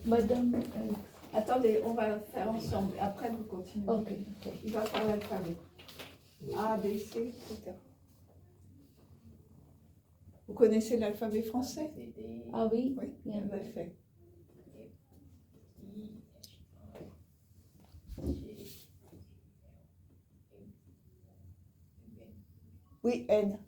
Madame. Attendez, on va faire ensemble. Après, vous continuez. Ok. Il va faire l'alphabet. A, B, C, etc. Vous connaissez l'alphabet français? Ah oui? Oui, Yeah. elle va le faire. Oui, N.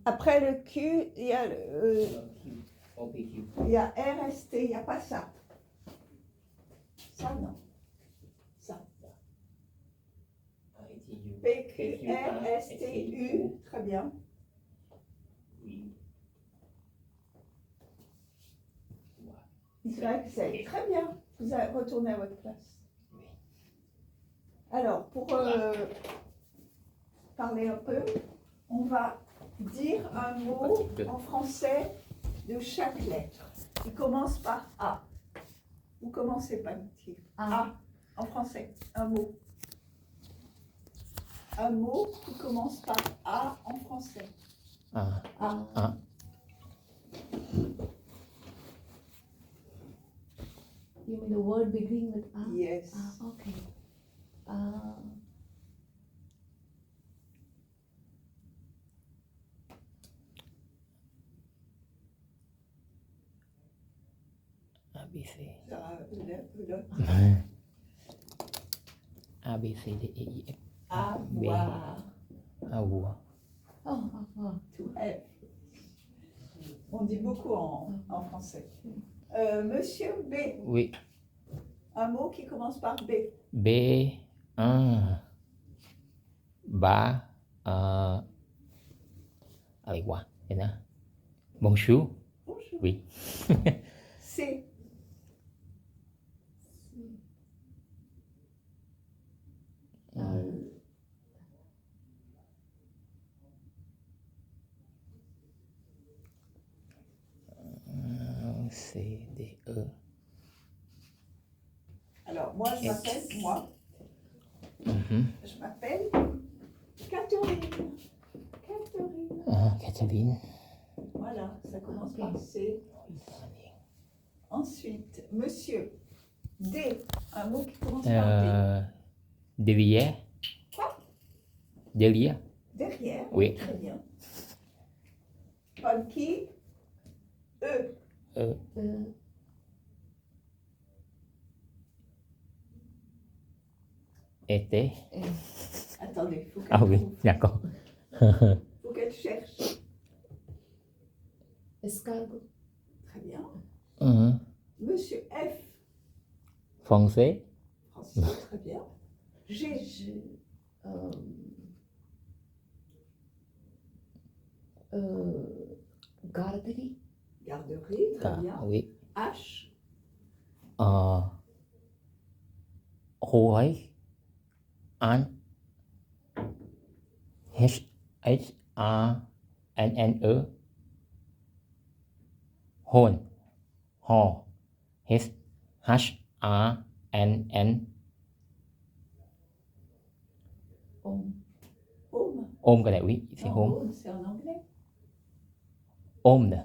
Après le Q, il y a il y a R, S, T, il n'y a pas ça. Ça, non. Ça. P, Q, R, S, T, U. Très bien. Y, Z. Très bien. Vous allez retourner à votre place. Alors, pour parler un peu, on va dire un mot en français de chaque lettre. Il commence par A. Vous commencez par dire A en français. Un mot. Un mot qui commence par A en français. A. A. A. You mean the word beginning with A? Yes. Ah, okay. A, B, C. A, B, C, D, E, I, F. Avoir. Avoir. To have. On dit beaucoup en français. Monsieur B. Oui. Un mot qui commence par B. B. Ba.อะไรวะเห็นนะ Bonjour. Bonjour. Oui. C. C, D, E. Alors, moi, je m'appelle, je m'appelle Catherine. Catherine. Catherine. Voilà, ça commence par C. Ensuite, monsieur D. Un mot qui commence par D. Derrière. Quoi? Derrière. Derrière. Oui. Très bien. Funky. E. Été. Attendez, il faut qu'elle Ah oui, trouve. d'accord. Faut qu'elle cherche. Escargot. Très bien. Mhm. Monsieur F. Français. Français, très bien. G. Garderie. Garderie, très bien. Oui. H. Khu ấy. An. H. H. A. N. N. E. Hôn. Hò. H. H. A. N. N. Home. Ôm cái này oui, c'est Non, home. home, c'est en anglais. Ôm nè.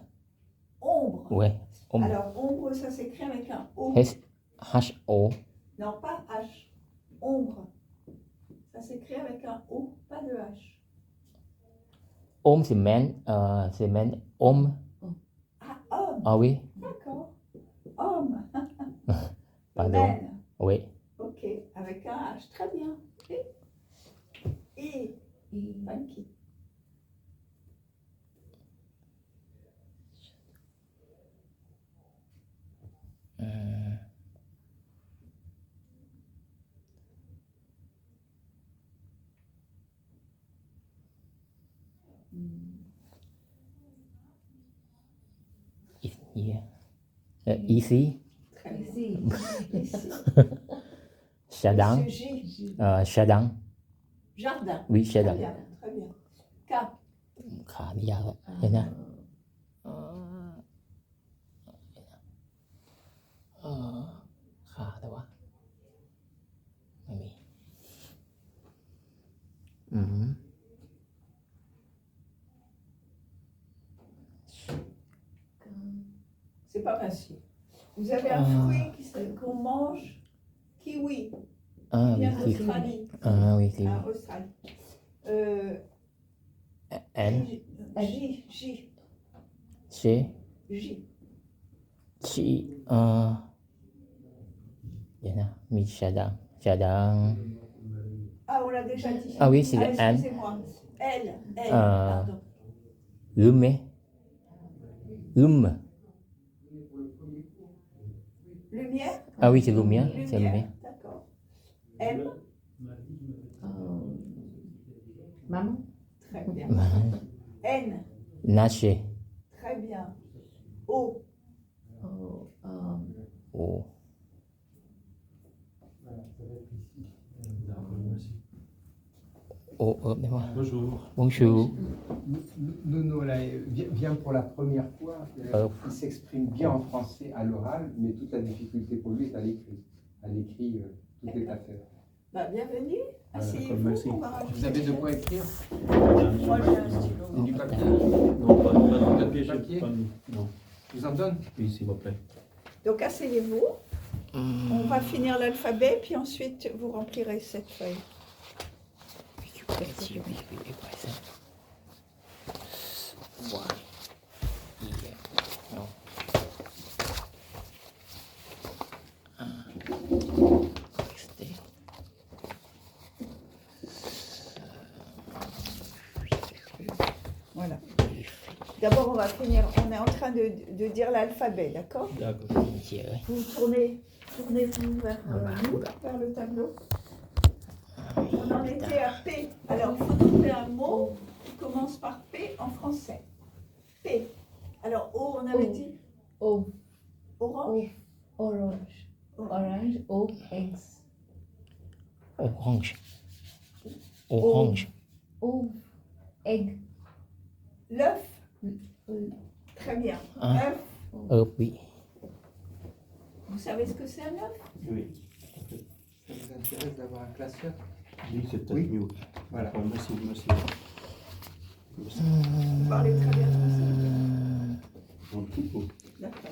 Ombre. Ouais. Ôm. Alors, ombre, ça s'écrit avec un O. H. H. O. Non, pas H. Ombre. Ça s'écrit avec un O, pas de H. Ôm c'est men ôm. Ah, homme. Ah oui. D'accord. Homme. Pardon. Men. Oui. Ok, avec un H. Très bien. Et funky. Here. Easy. Très bien. Easy. Ici. Chadang. Monsieur J. Chadang. Jardin. Oui, Très Chadang. bien, très bien. K. ขาไม่ยาวอะเห็นนะขาแต่ว่า C'est pas facile. Vous avez un fruit qu'on mange, kiwi, Ah, qui vient oui, d'Australie. ah, oui, oui. Australie. N, J, J, J, J. J, vậy nè, mi Jadang. Ah, on l'a déjà dit. Ah oui, c'est le N. Excusez-moi. L, Ah. pardon. Lume, Lume. Lumière, Ah oui, c'est lumière, c'est lumière, lumière. d'accord. M, Maman. très bien. N, Nache, très bien. O, Oh, oh, oh, dis-moi. Bonjour. Bonjour. Nono là, vient pour la première fois. Il s'exprime bien en français à l'oral, mais toute la difficulté pour lui est à l'écrit. À l'écrit, tout est à faire. bah, bienvenue. d'accord, Asseyez-vous, merci. on va rajouter Vous avez de quelque quoi chose. écrire? Moi, j'ai un stylo. Et du papier? Non, pas de papier, j'ai Papier? pas mis. Non. Je vous en donne? Oui, s'il vous plaît. Donc, asseyez-vous. On va finir l'alphabet, puis ensuite, vous remplirez cette feuille. Voilà. D'abord, on va finir. On est en train de dire l'alphabet, d'accord? D'accord. Vous tournez-vous vers nous, vers le tableau. On en était à P. Alors, il faut trouver un mot qui commence par P en français. P. Alors, O, on avait O. dit O, orange. orange. Orange, O, eggs. Orange. Orange. O, egg. L'œuf. Euh, Très bien. Ah. œuf. Oui. Vous savez ce que c'est un œuf? Oui. Ça vous intéresse d'avoir un classeur? Oui, c'est peut-être Oui. mieux. Voilà. Oh, merci, merci. Vous parlez très bien français. Un petit peu. D'accord.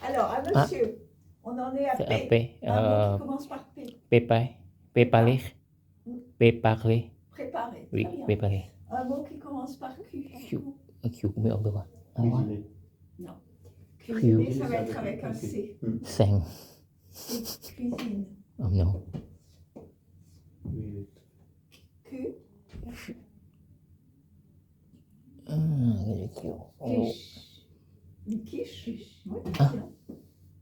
Alors, à monsieur, on en est à C'est P. à P. Un mot qui commence par P. Préparer. Préparer. Préparer. Oui, Très bien. préparer. Un mot qui commence par Q. Q. Q cũng biết ông được rồi. Cuisiner. Cuisiner, ça va être avec un C. Sang. Cuisine. Oh non. Oui. Q. Le Q. Oh. Quiche. Une quiche. Oui, très bien.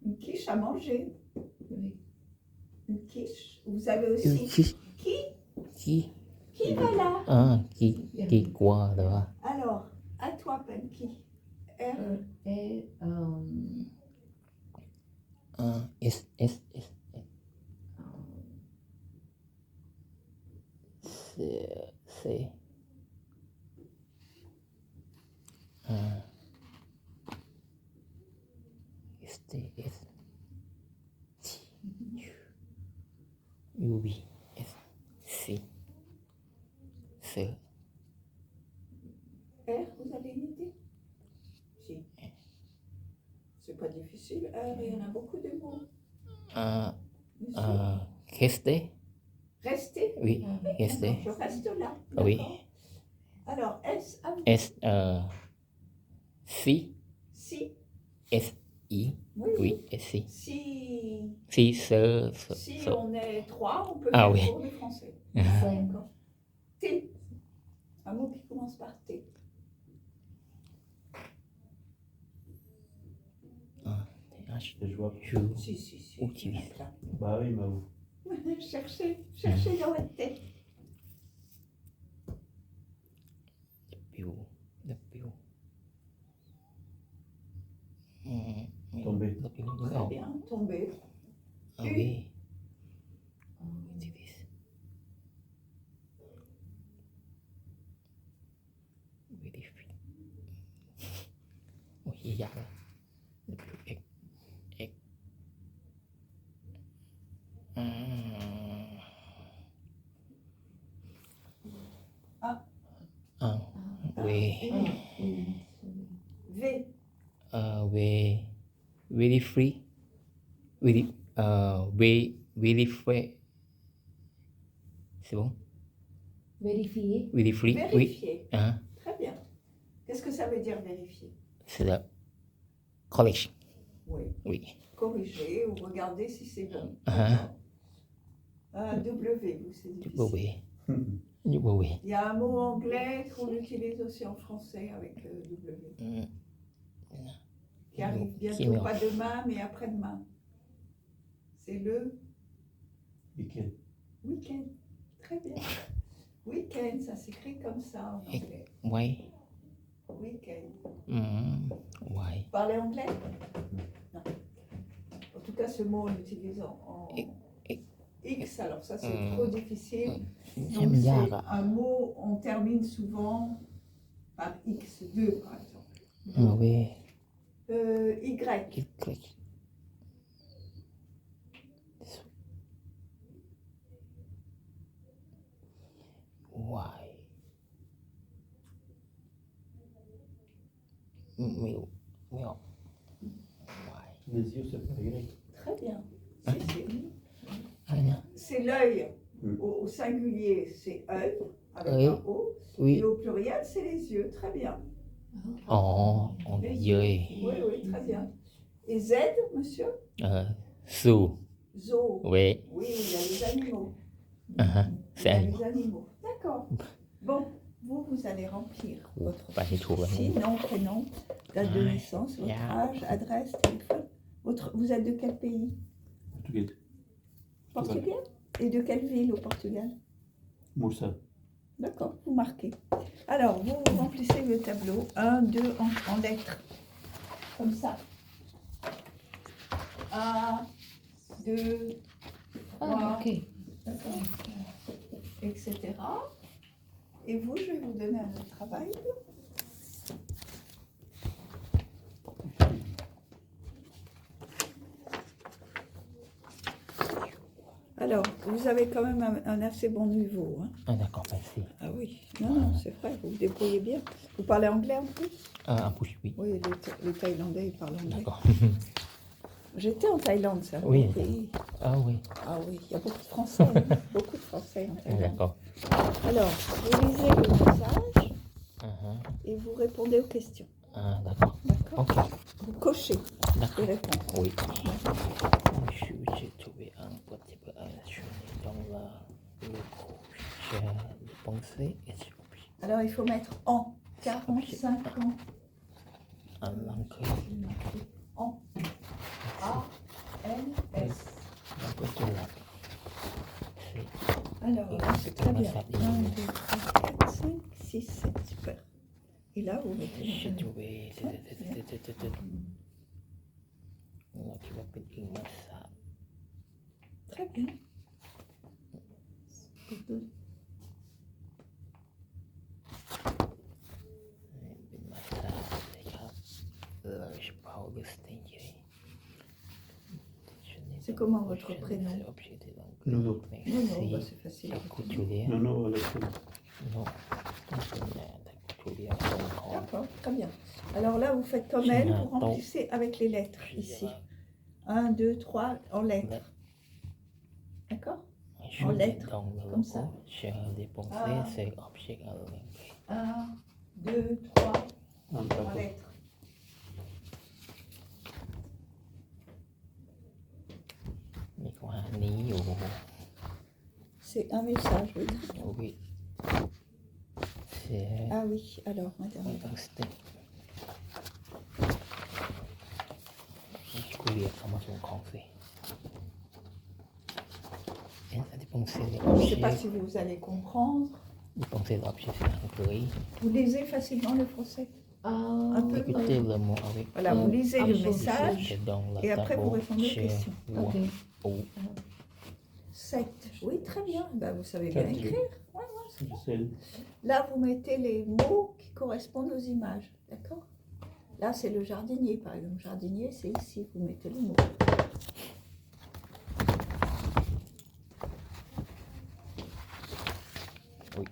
Une quiche à manger. oui. Une quiche. Vous avez aussi Qui. qui va là. Ah, qui qua đó. Alors, à toi, Penki. R. Et, S. C. S. T. S. T. U. V. S. C. C. R, vous avez une idée? Si. C'est pas difficile. R, il y en a beaucoup de mots. Monsieur. Rester. Restez. Oui, rester. Je reste là. Oui. D'accord. Alors, S, à vous. S. Si. Si. S. I. Oui. Oui, si. Si, Si, on est trois, on peut Ah faire oui. cours de français. cinq. D'accord. T. Un mot qui commence par T. Je vois. Si. Où tu il y en a vis? plein. Bah oui, mais où? Cherchez dans votre tête. W. Tomber. W. Très bien, tombé. Ah oui. Tu vis. Vérifie. Oui, dạ. V. V. V. very free, very free. C'est bon? Vérifier. Very free, oui. Vérifier. Uh-huh. Très bien. Qu'est-ce que ça veut dire vérifier? C'est la correction, Oui. oui. Corriger ou regarder si c'est bon. Uh-huh. W, vous, c'est difficile. Oui. Oui. Il y a un mot anglais qu'on utilise aussi en français avec W, Mm. qui arrive bientôt, Qui pas demain, mais après-demain. C'est le Week-end. week-end. Très bien. Week-end, ça s'écrit comme ça en anglais. Oui. Week-end. Oui. Vous parlez anglais? Non. En tout cas, ce mot, on l'utilise en X, alors ça, c'est trop difficile. Donc, J'aime c'est bien. un mot, on termine souvent par X2, par exemple. Oui. Y. Click. Why? Milk. Why? Les yeux, c'est pas Y. Très bien. Ah, non. C'est l'œil. Mm. Au singulier, c'est œil, avec Oui. un O. Oui. Et au pluriel, c'est les yeux. Très bien. Oh, on Les est yeux. yeux. Oui, très bien. Et Z, monsieur? Zoo. Zoo. Oui. Oui, il y a les animaux. C'est Il y a animal. les animaux. D'accord. Bon, vous allez remplir votre Pas du tout. fichier, nom, prénom, date de Ouais. naissance, votre Yeah. âge, adresse, téléphone. Vous êtes de quel pays? Portugais. Portugais? Et de quelle ville au Portugal? Moussa. D'accord, vous marquez. Alors, vous remplissez le tableau, 1, 2 en lettres, comme ça. 1, 2, 3, Ah, ok. etc. Et vous, je vais vous donner un autre travail. Alors, vous avez quand même un assez bon niveau. Hein. Ah, d'accord, merci. Ah oui, non, c'est vrai, vous vous débrouillez bien. Vous parlez anglais en plus? En plus, oui. Oui, les Thaïlandais, ils parlent anglais. D'accord. J'étais en Thaïlande, c'est un Oui. beau pays. Ah oui. Ah oui, il y a beaucoup de Français, hein. Beaucoup de Français en Ah, Thaïlande. d'accord. Alors, vous lisez le message Uh-huh. et vous répondez aux questions. Ah, d'accord. D'accord? Ok. Vous cochez les D'accord. réponses. Oui. J'ai trouvé un petit peu dans le prochain de pensée et c'est obligé. Alors, il faut mettre en 45 ans. Un l'encre. En. A-N-S. Un peu de là. C'est Alors, là, c'est très bien. 1, 2, 3, 4, 5, 6, 7, super. Et là, vous mettez j'ai le trouvé. Là, tu vas péter une massage. Très bien. Une massage, les gars. Là, je parle de stingy. C'est comment votre prénom? Non. Non, Merci. bah, c'est facile. La couturière. Non, Alexandre. Non. La couturière. D'accord, très bien. Alors là, vous faites comme elle, vous remplissez avec les lettres ici. 1, 2, 3 en lettres. D'accord? En lettres, comme ça. J'ai dépensé, c'est objet à l'Olympique. 1, 2, 3 En en tableau. lettres. Mais quoi, ni ou C'est un message, oui. oui. C'est Ah oui, alors, madame. un stick. Je coulais comment son conseil. Et ça dépensé les Je ne sais pas objets. si vous allez comprendre. Dépenser l'objet, c'est un gris. Vous lisez facilement le français. Un peu. Écoutez le mot avec. Voilà, vous lisez le absolument. message C'est dans la et après vous tableau. répondez aux Chez questions. moi. Ok. Ou 7. Oui, très bien. Ben, vous savez bien Quatre. écrire. Ouais, Je sais. Là, vous mettez les mots qui correspondent aux images. D'accord? Là, c'est le jardinier, par exemple. Jardinier, c'est ici. Vous mettez le mot. Oui.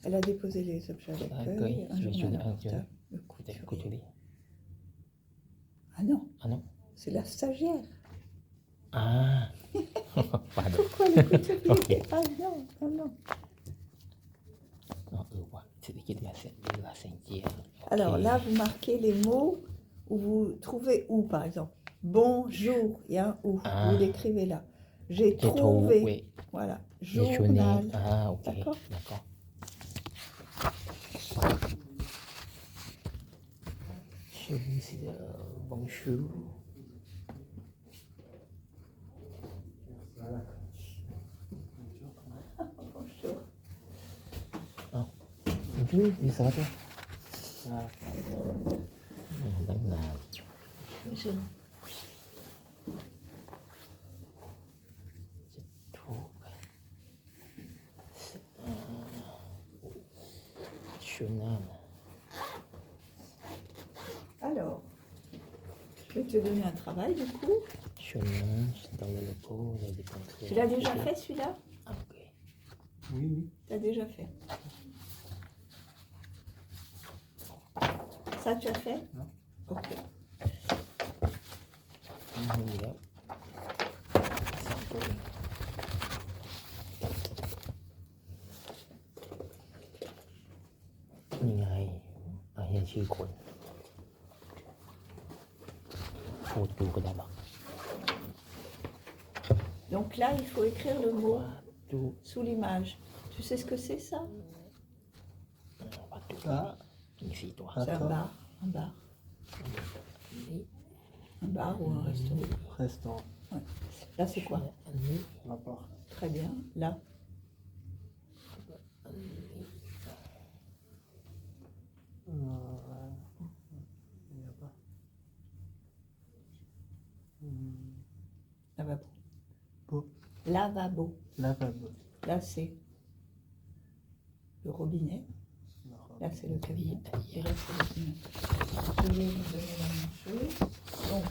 Elle a déposé les objets à Un l'accueil, cueil, un je journal un portable, le couturier. couturier. Couturier. c'est la stagiaire. Ah. Pardon. Pourquoi le couturier? Ok. Ah non, non, non. Non,ว่ะ sedikit bahasa India. Ok. Alors là, vous marquez les mots où vous trouvez où, par exemple. Bonjour, il y a un où. Ah. Vous l'écrivez là. J'ai J'ai trouvé. trouvé. Voilà. Déjeuner. Journal. Ah, ok. D'accord. D'accord. Je vais essayer de... Bonjour. Voilà. Bonjour. Bonjour, bisa tuh. Ah, Benar. Je- Journal. Alors, je vais te donner un travail du coup. Journal, dans le logo, il y a des pensées. Tu l'as déjà fait celui-là? Ah, ok. oui, oui. Tu as déjà fait. Ça, tu as fait? Non. Ok. Iya. Satu. Niไงเห็นชื่อคนพูดดูก็ได้หรอก Donc là, il faut écrire le mot ดู sous l'image. Tu sais ce que c'est ça? วัดดู Ah, มี4 ตัว C'est un bar. Un bar. นี่ Un bar ou un restaurant. restaurant. Là, c'est quoi? อันนี้ Rapport. Très bien. Là. อันนี้ Il n'y a pas. Lavabo. Beau. Lavabo. Lavabo. Là, c'est le robinet. Là, c'est le cabinet. Et là, c'est le cabinet. Je vais vous donner la même chose. Donc,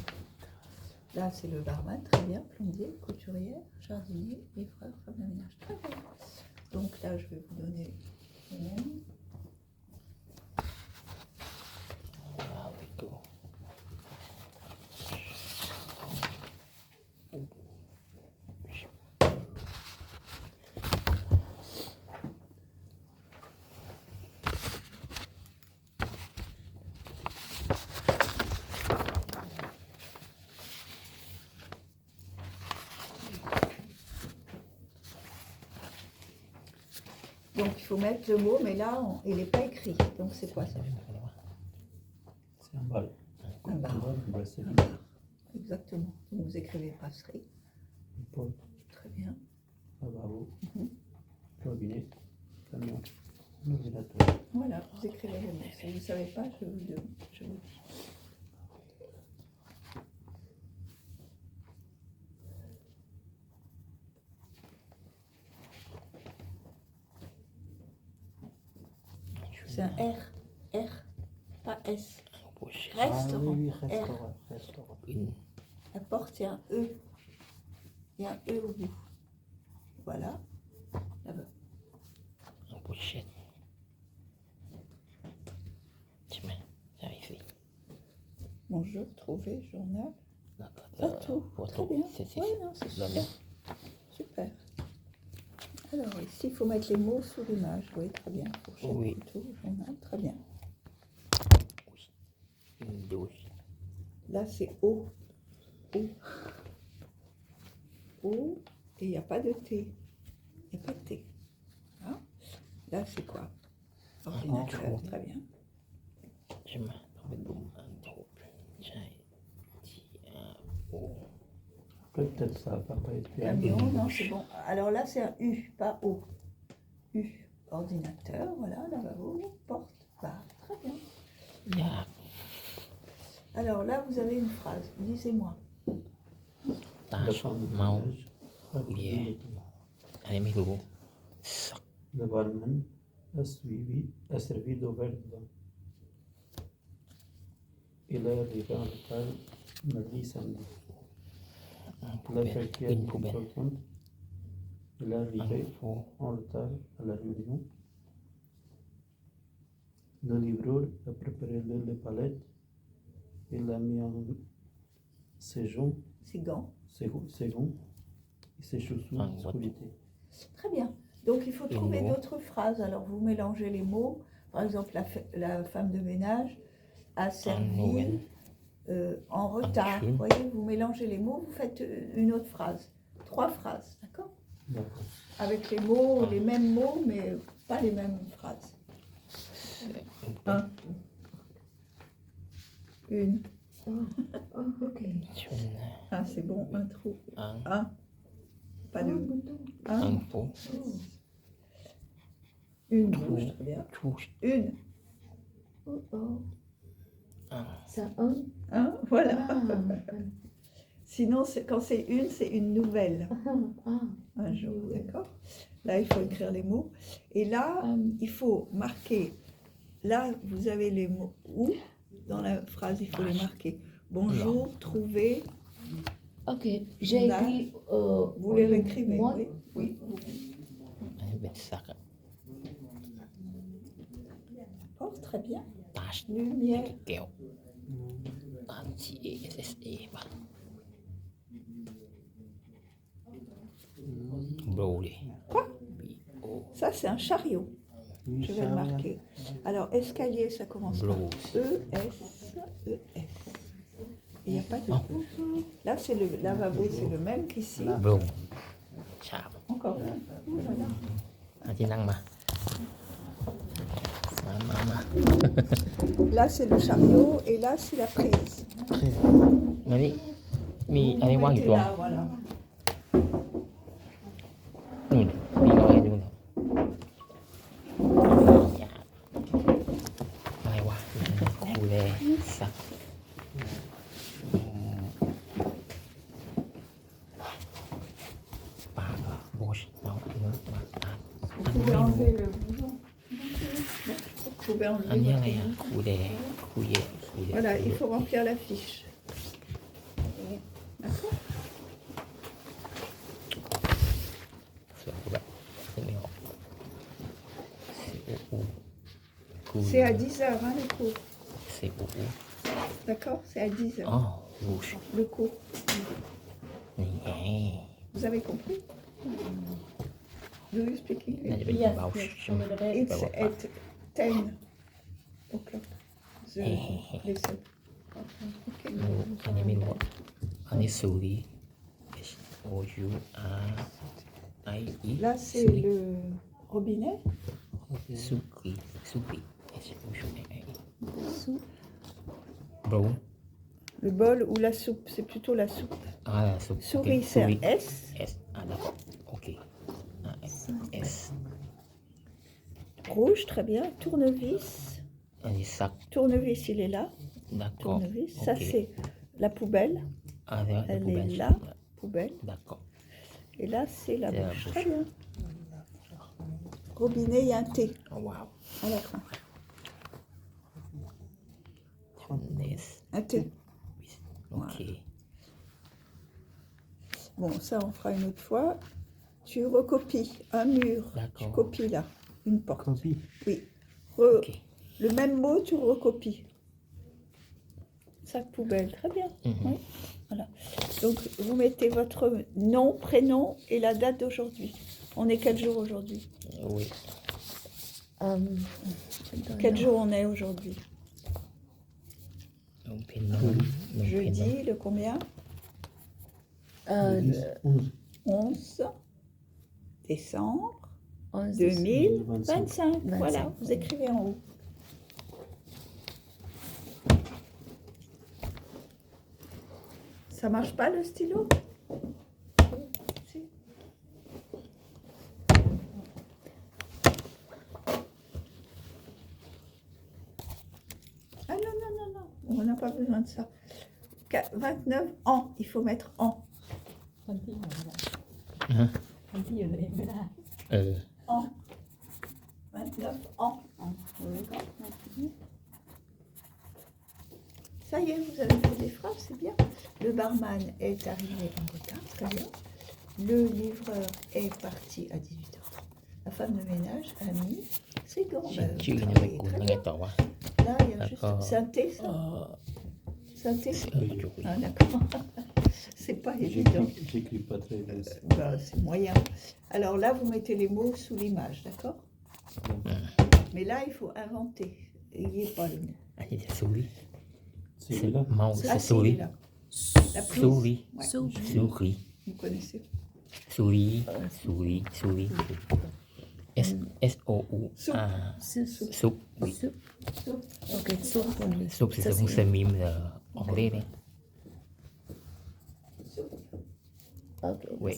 là, c'est le barman. Très bien. Plombier, couturière, jardinier, livreur, femme de ménage. Très bien. Donc là, je vais vous donner le même. เอาไปดู Donc, il faut mettre le mot, mais là, il n'est pas écrit. Donc, c'est quoi ça? C'est un bal. Un bar. Un bracelet. Un bar. Exactement. Donc, vous écrivez brasserie. Une porte. Très bien. Lavabo. Mhm. Robinet. Camion. Un ordinateur. Voilà, vous écrivez le mot. Si vous ne savez pas, je vous dis. C'est un R. R, pas S. Restaurant. Ah oui, R. restaurant. Restaurant. อิน La porte, il y a un E. Il y a un E au bout. Voilà. Là-bas. เอาโปเช็ดใช่ไหมใช่สิ Bonjour, trouver, journal. แล้วก็ Pas tout. หัว Très โต๊ะ bien. เสร็จสิ Oui, non, c'est แล้ว super. เนี่ย Super. Alors, ici, il faut mettre les mots sous l'image. Oui, très bien. Fourchette, Oui. couteau, journal. Très bien. ดู Là, c'est O. O. O. Et il n'y a pas de T. Il n'y a pas de T. Hein? Là, c'est quoi? Ordinateur. Très bien. ใช่ไหมต้องเป็นปุ่มอันถูกใช่ T R O Peut-être ça va pas être bien. Camion, non, c'est bon. Alors là, c'est un U, pas O. U. Ordinateur, voilà, lavabo, porte, bar. Très bien. ยาก Alors là, vous avez une phrase. Lisez-moi. ตาชอบเมา อันนี้ไม่รู้สัก Le barman a servi d'eau verte. Il est arrivé en retard mardi samedi. ผู้ La เป็น fête อินผู้ est เป็น importante. Il est อัน arrivé ฟู en retard à la réunion. Le livreur a préparé les palettes. Il a mis en ses jambes, ses gants. ses gants et ses chaussures Ah, scolétées. Très bien. Donc il faut Et trouver nous d'autres phrases. Alors vous mélangez les mots. Par exemple, la femme de ménage a servi Noël. en retard. Schön. Vous voyez, vous mélangez les mots, vous faites une autre phrase. 3 phrases, d'accord? D'accord. Avec les mots, les mêmes mots, mais pas les mêmes phrases. Un. Une. Oh, ok. Schön. Ah, c'est bon, un trou. Un Un. Pas deux. bouton. Un. pot. Une. Rouge, très bien. Touche. Une. Oh, oh. Un. Ça, un. Un. Voilà. Ah, Sinon, quand c'est une nouvelle. ah. Un jour, d'accord? Là, il faut écrire les mots. Et là, il faut marquer. Là, vous avez les mots où dans la phrase, il faut les marquer. Bonjour, trouver. Ok, j'ai Là, écrit. Vous les réécrivez. Moi, Oui, oui. อันนี้เป็นสักอะ Oh, très bien. ตาช Lumière. แก้วTASSA ป่ะโบรดิ Quoi? BO Ça, c'est un chariot. Je vais le marquer. Alors, escalier, ça commence par Bro. E-S-E-S. Il n'y a pas de O. Là, c'est le lavabo, c'est le même qu'ici. โบรชาบ Encore un. Oh là là. อันที่นั่งมามา Là, c'est le chariot et là, c'est la prise. มานี่มีอันนี้ว่างอยู่ตัว Là, voilà. นู่นมีน้อยอยู่อะไรวะคูเลสักปากโบชเอาเนื้อมาตัด Vous pouvez enlever le bouton. Vous pouvez อันนี้ enlever อะไร le อ่ะ bouton. คูเดคูเยคูเย Voilà, il faut remplir la fiche. D'accord? ส่วนแบบไม่ออกคู C'est à 10h, hein, le cours. เซอู D'accord? C'est à 10h, อ๋อบูช le cours. นี่ไง Vous avez compris? Do you speak น่า English? จะเป็น Yes, เบา yes, ใช่ไหม It's at 10 o'clock. The Eh. lesson. Okay. อันนี้ไม่รู้อันนี้ซูรี S O U R I E Là, c'est le robinet. ซูรีซูรี S O U R I E sous. บรู Le bol ou la soupe, c'est plutôt la soupe. ซู Souris, c'est un S. S d'accord ok S Rouge, très bien. Tournevis. อันนี้ซัก Tournevis, il est là. d'accord Tournevis. Ça, ok c'est la poubelle. อันนี้ Elle est là. Poubelle. d'accord Et là, c'est la C'est la bouche. bouche. Très bien. Robinet, il y a un T ว้าว à la fin. Ness Un T. ok Bon, ça, on fera une autre fois. Tu recopies un mur. Tu D'accord. copies là. Une porte. Copie. Oui. ok Le même mot, tu recopies. Sac poubelle. Très bien. Mhm. Oui. Voilà. Donc, vous mettez votre nom, prénom et la date d'aujourd'hui. On est quel jour aujourd'hui? oui Quel jour on est aujourd'hui? น้องเพนน้องเพนน้อง Jeudi, le combien? Le 10, 11. 11 décembre 11, 2025. 25. Voilà, vous écrivez en haut. Ça marche pas le stylo? Si. Ah non, non, non, non, on n'a pas besoin de ça. 29 ans, il faut mettre en. วันที่อยู่ไม่ได้ ฮะ วันที่อยู่ตัวเองไม่ได้ En. 29 ans. Ça y est, vous avez fait des phrases, c'est bien. Le barman est arrivé en retard, très bien. Le livreur est parti à 18h30. La femme de ménage a mis ses gants. ชื่อ Ben, ชื่อ vous นามส travaillez กุล très แล้วไง bien. ต่อวะ Là, il y a juste... D'accord. C'est un T, เอ่ ça? อ Santé. Oui. Ah, d'accord. C'est pas évident. J'écris pas très bien. C'est moyen. Alors là, vous mettez les mots sous l'image, d'accord? Mais là, il faut inventer. Il n'y est pas le mot. Allez, c'est souris. C'est celui-là. Mouse, Ah, c'est si, il est souris. là. La prise. Souris. Ouais, Souris. vous connaissez. Souris. Souris. S-O-U-A. Soup. Oui. Soup. Ok, soup. Soup, c'est Ça, un c'est- mime anglais đấy. Ok. Oui.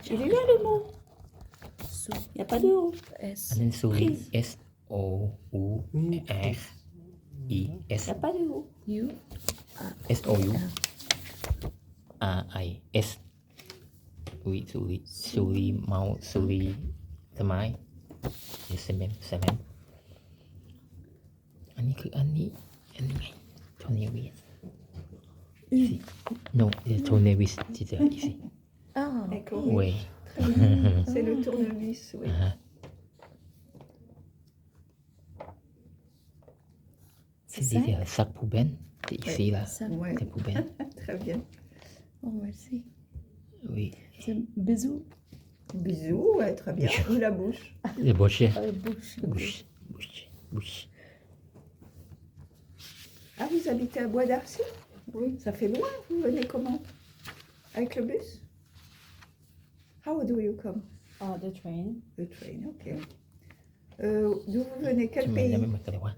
Il est là le mot. Soup. Il n'y a pas de O. S. Anh souris. Prise. S-O-U-R-I-S. Il n'y a pas de O. U. S-O-U-R-I-S. Oui, souris. Souris, mau, souris, thoải mái. C'est même. Anhคืออันนี้ไง Tournevis. Ici. Non, c'est tournevis, c'est ici. Ah. D'accord. Oui. Très bien. C'est le tournevis, oui. C'est dit sac poubelle. C'est ici là. Ça. Ouais. C'est poubelle. Très bien. Oh, merci. Oui. C'est bisous. Bisous, ouais, très bien. Ou la bouche. Le bouche. Bouche. Bouche. Ah, vous habitez à Bois d'Arcy? Oui. Ça fait loin, vous venez comment? Avec le bus? How do you come? The train. The train, ok. D'où vous venez? Quel ทำไมจะ pays? ไม่เหมือนกันเลยวะ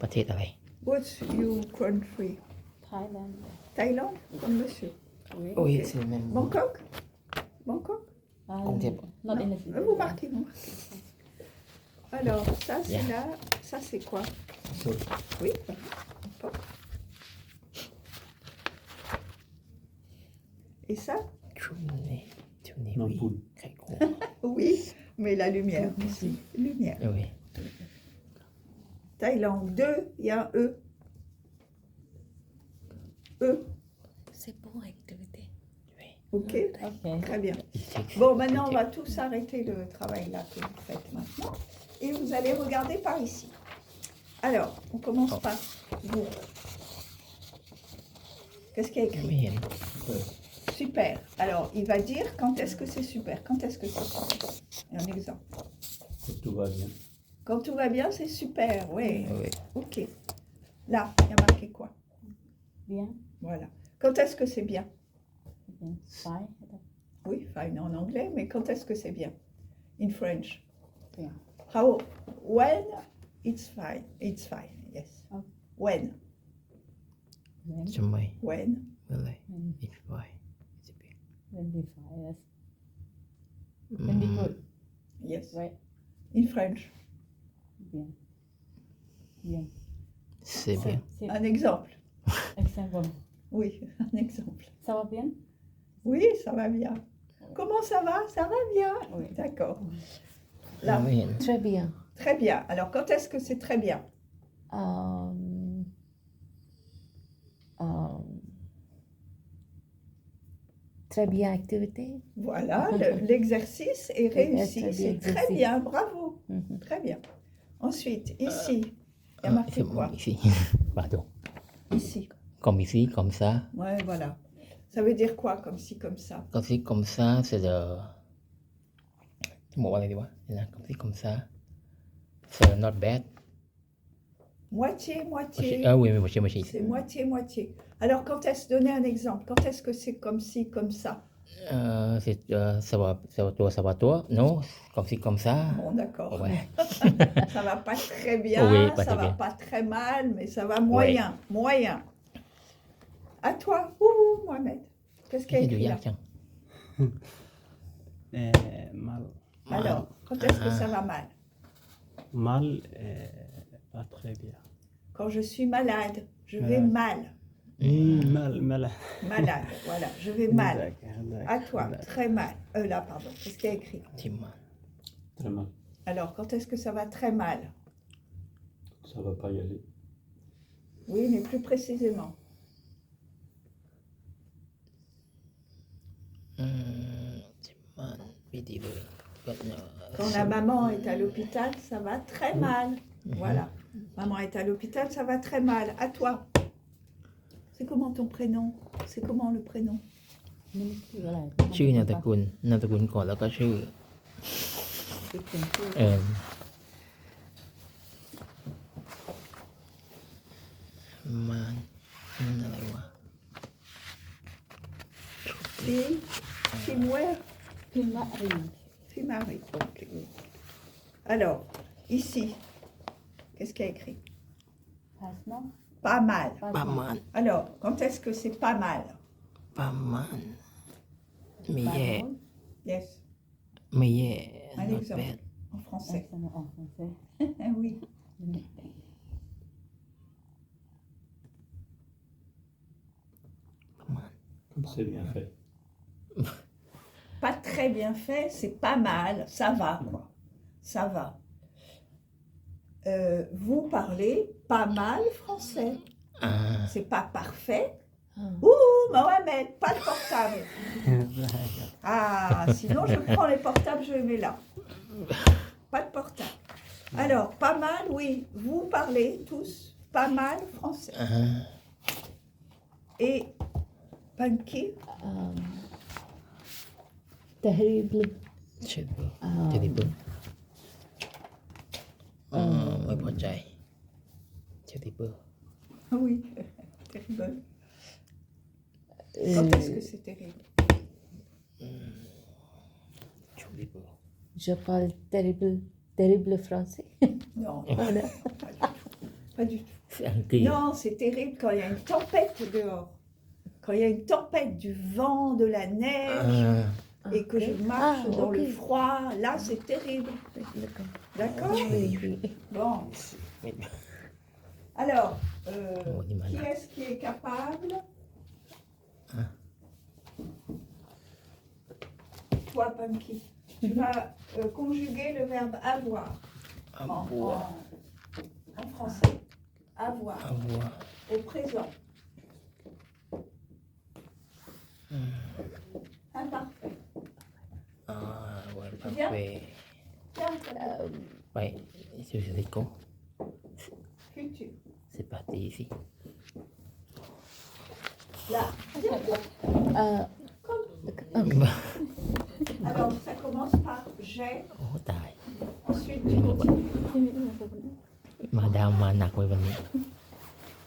ประเทศอะไร What's your country? Thailand. Thaïlande, comme monsieur. Oui, Ok. c'est le même. Bangkok? Bangkok? Not in the city. Vous marquez, vous marquez. Alors, ça c'est Bien. là, ça c'est quoi? Ça, Oui, Bangkok. Et ça? Tourner, Non, oui. poule. Très gros. Oui, mais la lumière aussi. Lumière. Oui. Thaïlande, 2, il y a un E. E, C'est pour activité. ok? Ok. Très bien. Il takes- Bon, maintenant, on il va takes- tous arrêter le travail là que vous faites maintenant. Et vous allez regarder par ici. Alors, on commence par vous. Qu'est-ce qu'il y a écrit? ไม่เห็น Super. Alors, il va dire quand est-ce que c'est super. Quand est-ce que c'est super? Un exemple. Quand tout va bien. Quand tout va bien, c'est super. Oui. Oui. Ok. Là, il y a marqué quoi? Bien. Voilà. Quand est-ce que c'est bien? Bien. Fine. Oui, fine en anglais, mais quand est-ce que c'est bien? In French. Bien. How? When it's fine. It's fine. Yes. Okay. When? When. ทำไม When? เมื่อไหร When. อีกไว้ When be fine. Yes. When be good. Yes. Right. In French. Bien. Bien. c'est bien C'est Un exemple. exemple. Oui, un exemple. Ça va bien? Oui, ça va bien. Comment ça va? Ça va bien. Oui. D'accord. เรา Là, ไม่เห็น Très bien. très bien. Alors, quand est-ce que c'est très bien? Très bien activité. Voilà, l'exercice est réussi. Très bien C'est très exercice. bien, bravo. Mhm. Très bien. Ensuite, ici, il y a Ah, marqué c'est quoi? ici pardon Ici. comme ici comme ça Ouais, voilà. Ça veut dire quoi, comme ci, comme ça? comme si comme ça c'est de บอกว่าอะไรดีวะเดี๋ยวนะ comme si comme ça c'est not bad Moitié, โอเค moitié. oui mais moitié C'est moitié, moitié. Alors, quand est-ce, donnez un exemple. Quand est-ce que c'est comme ci, comme ça? c'est ça va toi non comme si comme ça Bon, d'accord. ouais Ça va pas très bien, Oui, pas ça très va bien. pas très mal, mais ça va moyen, moyen. À toi, ouh, Mohamed. Qu'est-ce qu'il y a ดู écrit ยาก là? จัง Mal, Alors, quand est-ce que ça va mal? mal, pas très bien. Quand je suis malade, je vais mal. Mal, mal. Malade, voilà, je vais mal. D'accord, À toi, d'accord. très mal. Là, pardon, qu'est-ce qu'il y a écrit? ทิมมา Très mal. Alors, quand est-ce que ça va très mal? Ça va pas y aller. Oui, mais plus précisément. ทิมมันไม่ดีเลย Quand la maman est à l'hôpital, ça va très mal. Voilà. Maman est à l'hôpital, ça va très mal. À toi. C'est comment ton prénom? C'est comment le prénom? นี่มันคืออะไร ชื่อนามสกุลก่อนแล้วก็ชื่อ คือเป็นชื่อ มันอะไรวะ Fille, Fille-Mouer, พิมพ์ว่ารี Fille-Marie. Ok. Alors, ici, qu'est-ce qu'il y a écrit? พาสเนาะ Pas mal. ประมาณ Alors, quand est-ce que c'est pas mal? ไม่แย่ Yes, ไม่แย่ un not exemple bad en français. สมออกฟรังเศส Oui. Comme c'est bien fait. Pas très bien fait, c'est pas mal, ça va, quoi. Ça va. Vous parlez pas mal français. อ่า C'est pas parfait. อ่า Ouh, Mohamed, pas de portable. Ah, sinon je prends les portables, je les mets là. Pas de portable. Alors, pas mal, oui. Vous parlez tous pas mal français. อ่า Et Panky, แต่ฮริบลิ เช็ดเบอร์จะดีเบอร์ไม่พอใจเช็ดดีเบอร์ oui, terrible. Quand est-ce que c'est terrible? ชูดีเบอร์ je parle terrible français Non, voilà pas du tout. อังกฤษ Non, c'est terrible quand il y a une tempête dehors. Quand il y a une tempête, du vent, de la อ่า neige, et que je marche Ah, dans ok. le froid, là c'est terrible. D'accord? Bon. ไม่ Alors, Oh, il m'a qui là. est-ce qui est capable? Hein? Toi, Punky. Tu vas conjuguer le verbe avoir อา en, บัว en français. Avoir อาบัว au présent. Imparfait. อ่าวันพักเว Tiens, ไปซูซิโก futur. c'est parti ici Là. เอ่อ Alors, ça commence par j'ai, โอ้ตาย ensuite tu continues. มาดามมาหนักไว้วันนี้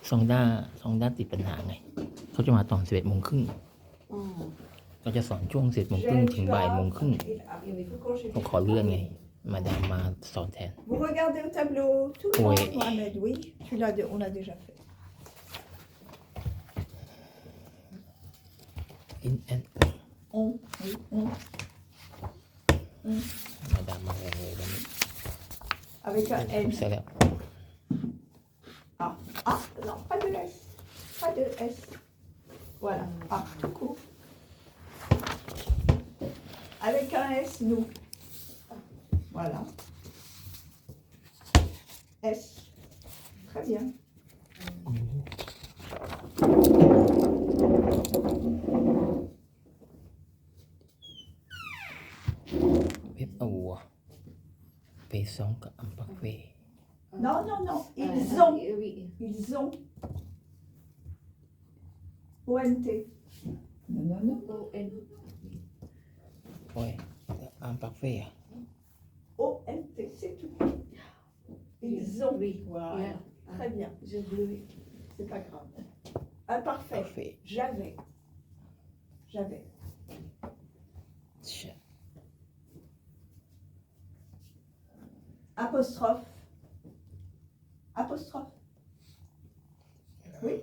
ซองด้าติดปัญหาไงเขาจะมาตอน11:30 อ๋อ ก็จะสอนช่วง11:30 ถึงบ่ายโมงครึ่ง Et là, il faut conjuguer. ผมขอเลื่อนไง มาดามมาสอนแทน Vous regardez au tableau, tout le Oui. monde, Mohamed, oui, on l'a déjà fait. in and On, oui, on. มาดามมาเลยวันนี้ Avec un ผม N. เสร็จแล้ว Ah, non, pas de S. Pas de S. Voilà, ah, tout court. Avec un S, nous. Voilà. S. Très bien. เว็บเอาวัวไปซองกับอัมปักเว Non, non, non, ils ont. ONT. Non, non, non. โอ้ยอัมปักเวอะ ONT, c'est tout. Ils ont. Voilà. Très bien. C'est pas grave. ปัก Imparfait. เว J'avais. เชี่ย Apostrophe. Oui.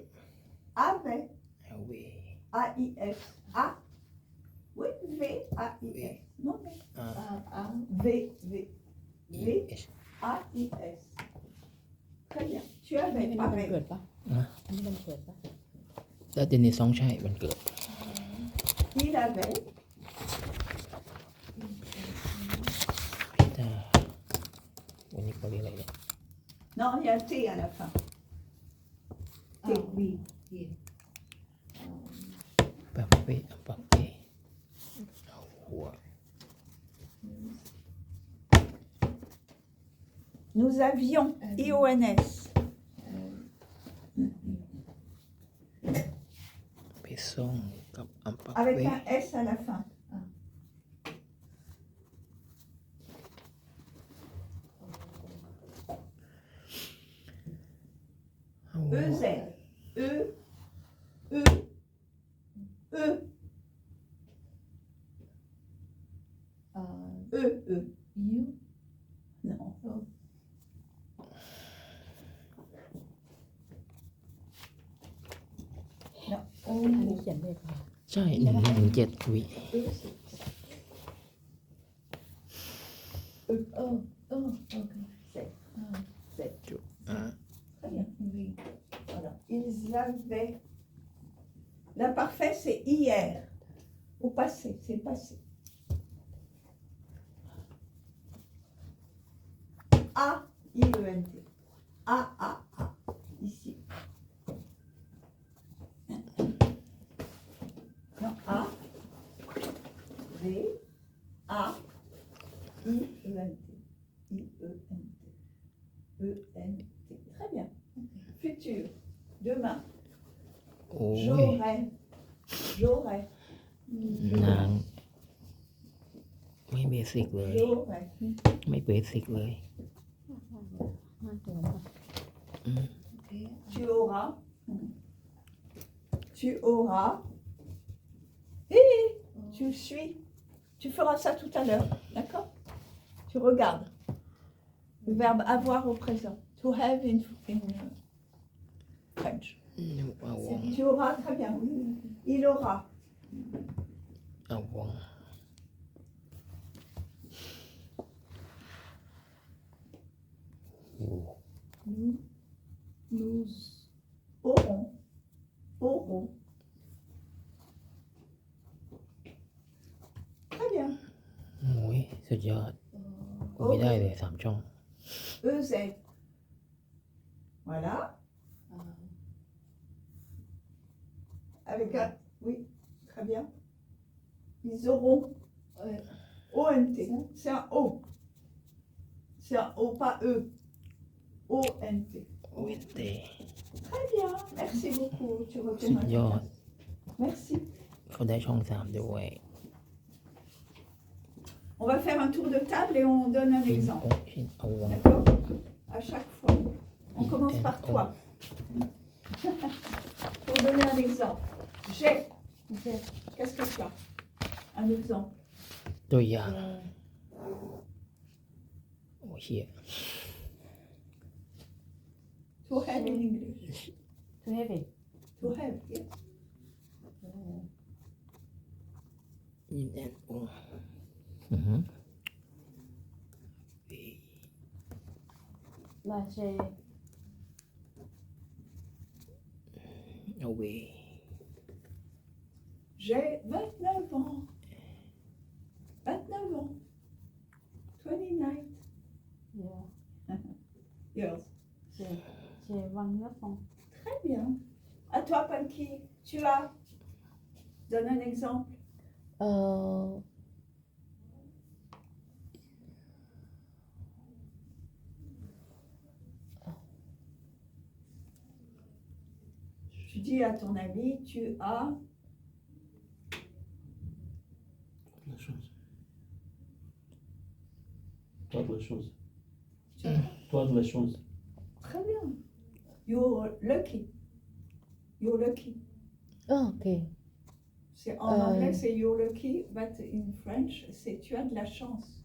Avait. เอาเว A-I-S. A. Oui, V-A-I-S. Non, mais. อ่า V. V. V. H A-I-S. Très bien. Tu อันนี้ avais มัน pareil. เกิดปะ นะ อันนี้มันเกิดปะ แล้วเดนนี่ซองใช่วันเกิด Il avait. จ้าวันนี้เขาเรียกอะไรเนี่ย Non, il y a un T à la fin. T. oui ปักเวอัมปักเวเอาหัว Nous avions, IONS. Besong กับอัมปัก Avec เว un S à la fin. EZ. E. E. E. E. E. You. Non. Non. อันนี้เขียนเลขอะไร ใช่117 วิ จุด Très bien. Voilà. Ils avaient. L'imparfait, c'est hier. Au passé, c'est le passé. A, I-E-N-T. A, A, A. Ici. Non, A. V. A. I-E-N-T. I-E-N-T. E-N-T. Très bien. Futur. Demain. โอ้ย J'aurais. J'aurais. นางไม่เบสิกเลย J'aurais. ไม่เบสิกเลย น่าจะนะ Tu auras. Tu auras. Et tu suis. Tu feras ça tout à l'heure. D'accord? Tu regardes. Le verbe avoir au présent. To have in French. เอาวง Tu auras, très bien. Il aura. เอาวง Nous aurons. Aurons. Très bien. โอ้ยสุดยอดกูไม่ได้เลย3 ช่อง EZ. Voilà. Avec un. Oui, très bien. Ils auront. ONT. C'est un O. C'est un O, pas E. ONT. เวนเต Très bien. Merci beaucoup. Tu สุ retiens ด ma ยอด classe. Merci. เขาได้ช่อง3ด้วย On va faire un tour de table et on donne un ชิ้น exemple. อกชิ้นเอาวง D'accord? À chaque fois. On commence par toi. Pour donner un exemple. J'ai. Qu'est-ce que tu as? Un exemple. ตัวอย่างโอ้เฮีย To have in English. to have it To have, yes. ยินแอนองอือฮึ là j'ai เอาเว J'ai 29 ans. 29 ans. 29 yeah, years. j'ai 29 ans. Très bien. À toi, Panky, tu as. Donne un exemple. Tu dis à ton ami, tu as. La chose. Toi de la chose. Tu as- Toi de la chose. Très bien. You're lucky. You're lucky. Oh, ok. C'est, en anglais, c'est you're lucky, but in French, c'est tu as de la chance.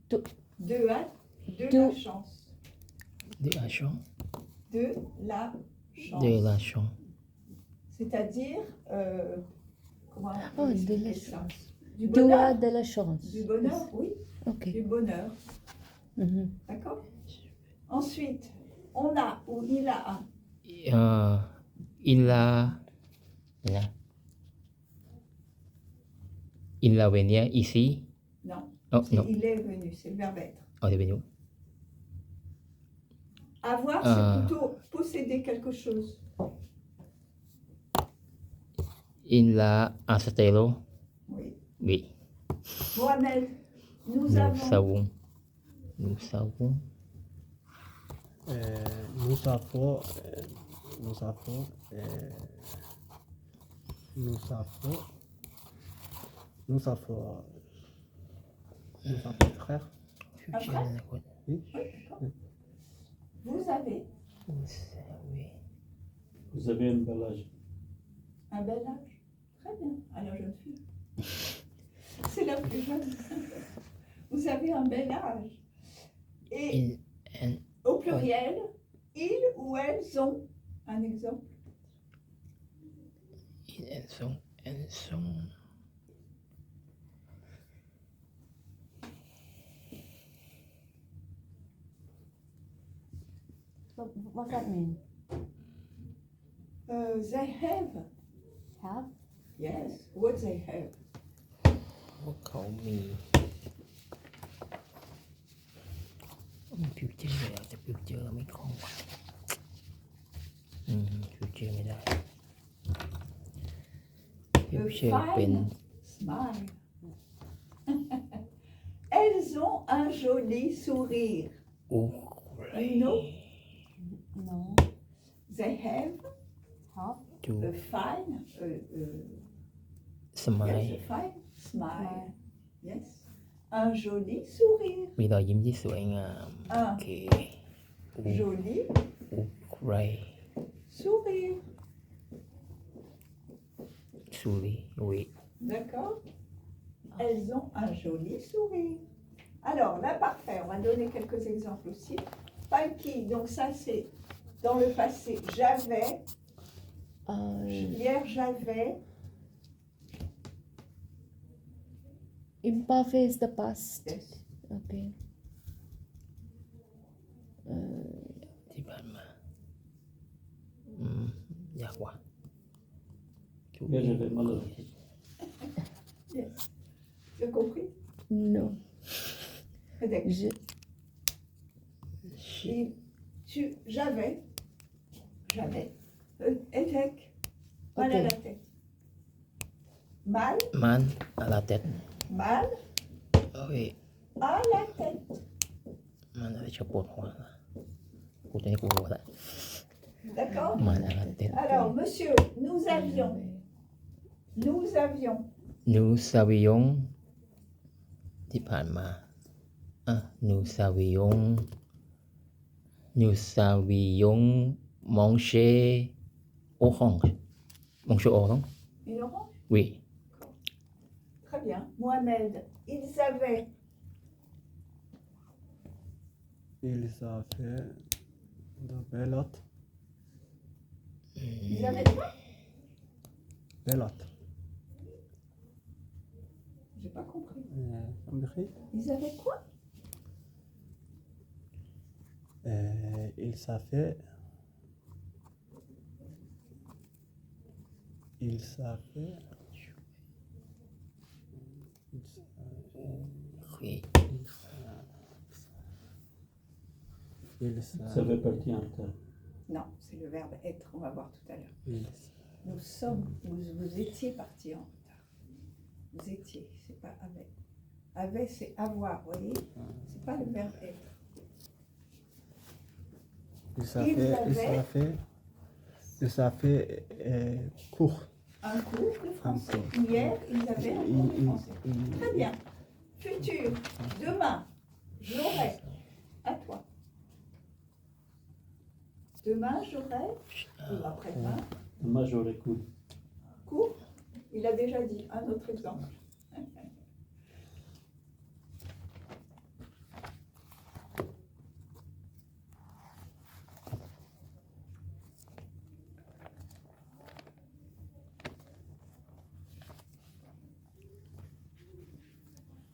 Tu- De la chance. เดอาช่อง De la chance. เดลาช่อง C'est-à-dire, comment Oh, de expliquer la ça? chance. Du Tu bonheur. as de la chance. Du bonheur, oui. Ok. Du bonheur. Mhm. D'accord? Ensuite, on a ou il a un. อินลานะอินลาเวเนียอีซี Non. โอ้ C'est non il est venu, c'est le verbe être. อ๋อเดี๋ยวไปดู Avoir, c'est plutôt posséder quelque chose. อินลาอาสเตโล Oui. วิ Mohamed, nous นูซา avons. วุงนูซาวุง nous avons, nous avons, nous avons, nous avons, nous avons frère. future อนาคต Oui. Oui, d'accord. Vous avez Vous avez un bel âge. un bel âge. Très bien. À la jeune fille. C'est la plus jeune. Vous avez un bel âge. Et in and au pluriel, ils ou elles ont un exemple. in and song So what's that mean? They have. Have? Yes. What they have. พวกเขามีฟิวเจอร์เลยแต่ฟิวเจอร์ไม่คล่องว่ะฟิวเจอร์ไม่ได้ฟิวเจอร์เป็น Smile. Elles ont un joli sourire. โอ้ไร No. No. They have Have? จู a fine, สมัย yes, a fine smile. Yes. Un joli sourire. มีรอยยิ้มที่สวยงาม โอ Un เค joli โอ้ไร sourire. สุริวิ D'accord? Elles ont un joli sourire. Alors, l'imparfait, on va donner quelques exemples aussi. Punky, donc ça c'est dans le passé. J'avais, hier j'avais, Imperfect is the past. yes. Okay. ที่ผ่านมา ยากว่ะ Hier, j'avais mal au pied. Yes. Tu as compris? No. D'accord. Je. J'avais, échec, mal à Ok. la tête. Mal, มันอะไรเต็ด mal โอเค à la tête. มันอะไรชอบปวดหัวนะกูจะให้กูรู้ละ D'accord? มันอะไรเต็ด Alors, monsieur, nous avions, นูซาวิยงที่ผ่านมานูซาวิยงมองเชโอฮองมองเชโอฮอง une orange? วิ Très bien. Mohamed, ils avaient Ils avaient de belote. quoi? Belote. J'ai pas compris. Compris? Ils avaient quoi? Ils avaient. Ils avaient. โอเค Ils Ça fait partie en terme. Non, c'est le verbe être. On va voir tout à l'heure. Ils. Vous étiez parti en retard. Vous étiez, c'est pas avec. Avec, c'est avoir, vous voyez? C'est pas le verbe être. Ils avaient cours. Un cours de français. Hier, ils avaient un cours de français. Très bien. Futur. Demain, j'aurai. À toi. Demain, j'aurai. Ou après-demain. Demain, j'aurai cours. Cours. Il a déjà dit. Un autre exemple.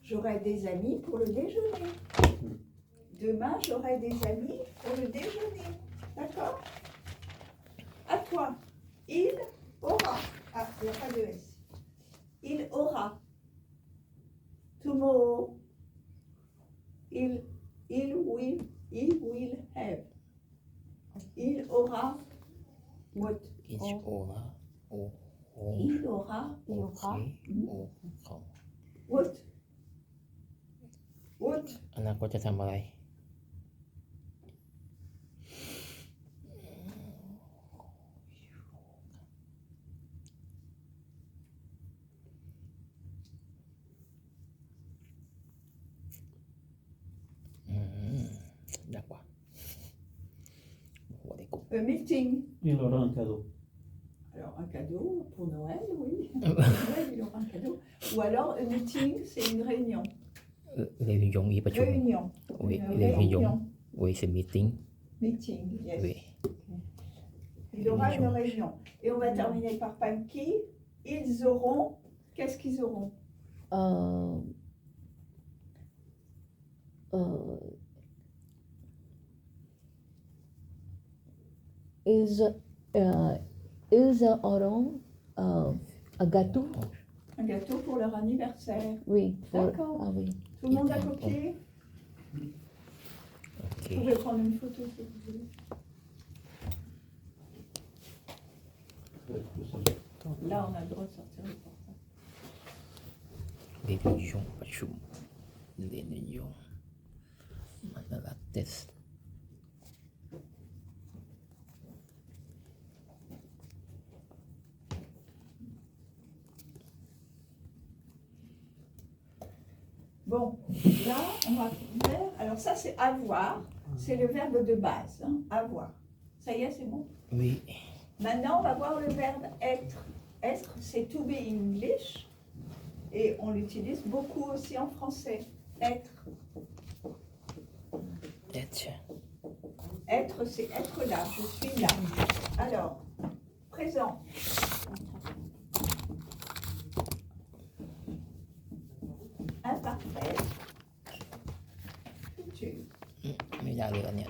J'aurai des amis pour le déjeuner. Demain, j'aurai des amis pour le déjeuner. D'accord? À toi. Il aura. Ah, il n'y a pas de S. Il aura. Tomorrow. Il will have. Il aura. What? อิชโอละโอโอ Il aura. โอเคโอของ What? What? อนาคตจะทำอะไร Meeting. Il aura un cadeau. Alors, un cadeau pour Noël, oui. Noël, il aura un cadeau. Ou alors, un meeting, c'est une réunion. Réunion มีประชุม Réunion. Oui, Une réunion. Oui, c'est meeting. Meeting, yes. Oui. Il aura une Réunion. réunion. Et on va terminer par Panky. Ils auront. Qu'est-ce qu'ils auront? Ils auront un gâteau. Un gâteau pour leur anniversaire. Oui. D'accord. Ah oui. Tout le monde a copié? Ok. Vous pouvez prendre une photo si vous voulez. Là, on a le droit de sortir le portable. Réunion ประชุม Réunion มันละ test Bon, là, on va faire. Alors, ça, c'est avoir. C'est le verbe de base. Hein, avoir. Ça y est, c'est bon? Oui. Maintenant, on va voir le verbe être. Être, c'est to be in English. Et on l'utilise beaucoup aussi en français. Être. Être. Être, c'est être là. Je suis là. Alors, présent. Imparfait. Futur. ไม่ได้เลยอันเนี้ย